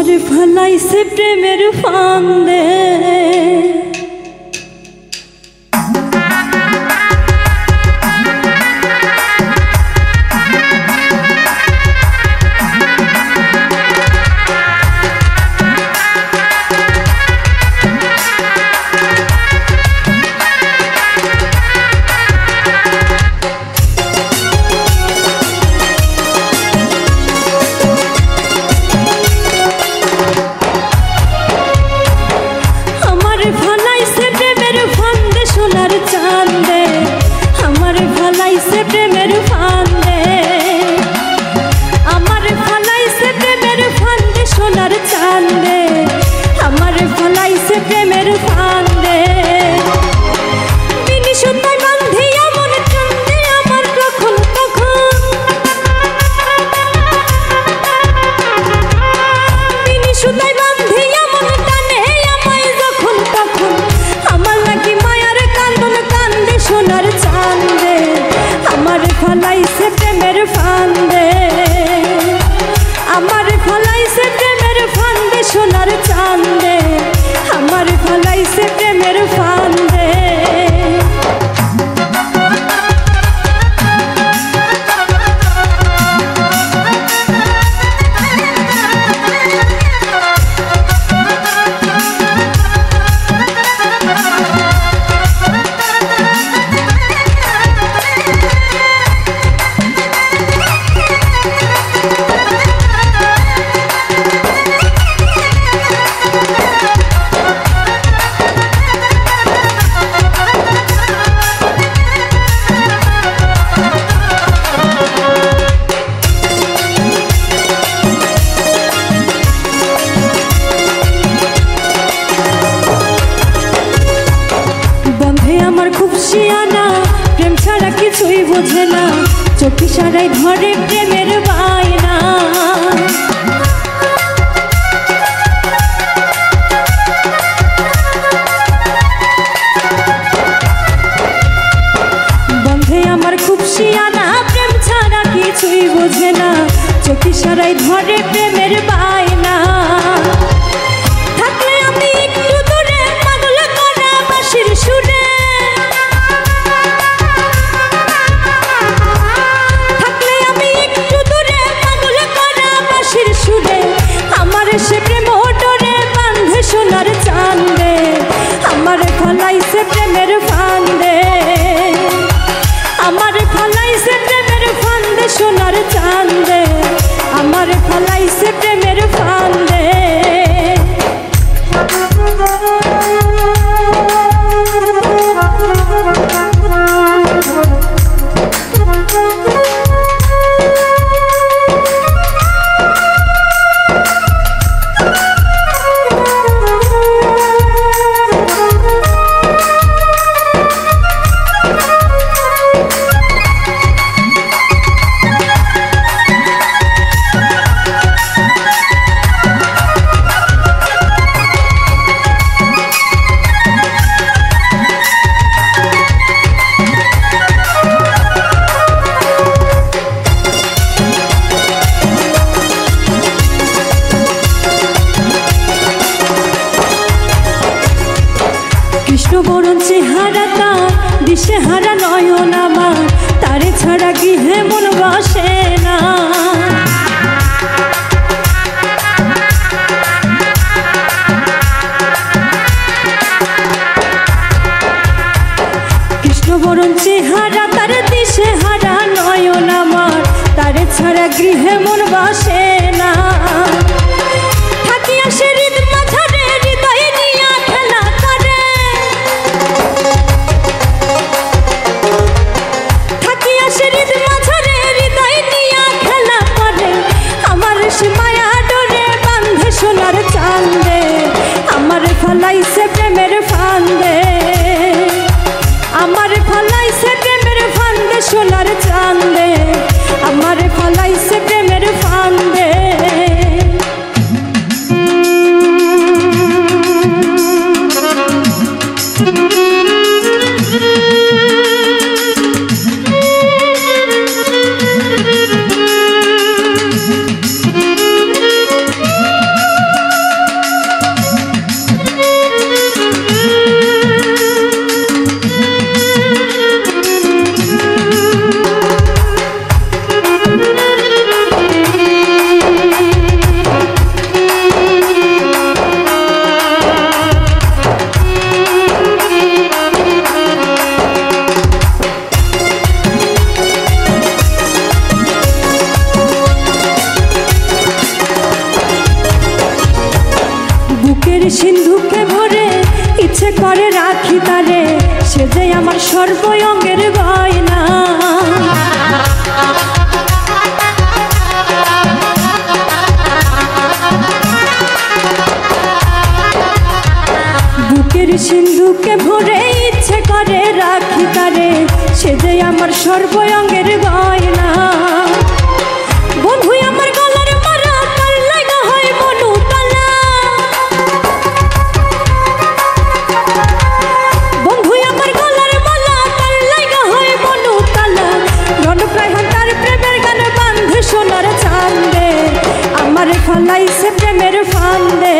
আমারে ফলাইছে প্রেমের ফান্দে প্রেম ছাড়া কিছুই বোঝে না চোখ ইশারায় ধরে প্রেমের বায়না বন্ধে আমার খুব শিয়ানা প্রেম ছাড়া কিছুই বোঝে না চোখ ইশারায় ধরে প্রেমের বায়না থাকলে আমি একটু দূরে পাগল করা বাঁশির সুরে সে প্রেম ডরে বাঁধে সোনার চাঁদে আমার ফলাইছে প্রেমের ফান্দে আমার ফলাইছে প্রেমের ফান্দে সোনার চাঁদে আমার ফলাইছে প্রেমের ফান্দে বরণ চেহারা তার দিশে হারা নয়ন আমার তারে ছাড়া গৃহে মন বসে না কৃষ্ণ বরণ চেহারা তার দিশে হারা নয়ন আমার তারে ছাড়া গৃহে মন বসে না থাকিয়া সে হৃদ মাঝারে হৃদয় নিয়া খেলা করে সোনার চাঁদে আমার ফলাইছে প্রেমের ফান্দে আমার ফলাইছে প্রেমের ফান্দে সোনার চাঁদে আমার ফলাইছে প্রেমের ফান্দে বুকের সিন্ধুকে ভরে ইচ্ছে করে রাখি তারে, সে যে আমার সর্বঙ্গের গয়না। বুকের সিন্ধুকে ভরে ইচ্ছে করে রাখি তারে, সে যে আমার সর্বঙ্গের গয়না। বন্ধু আমার গলার মারা তার লাগা হয় মনু তালা, বন্ধু আমার গলার মালা তার লাগা হয় মনু তালা। রণপ্রায় তার প্রেমের গান বান্ধে সোনার চান্দে, আমার ফালাইছে প্রেমের ফান্দে।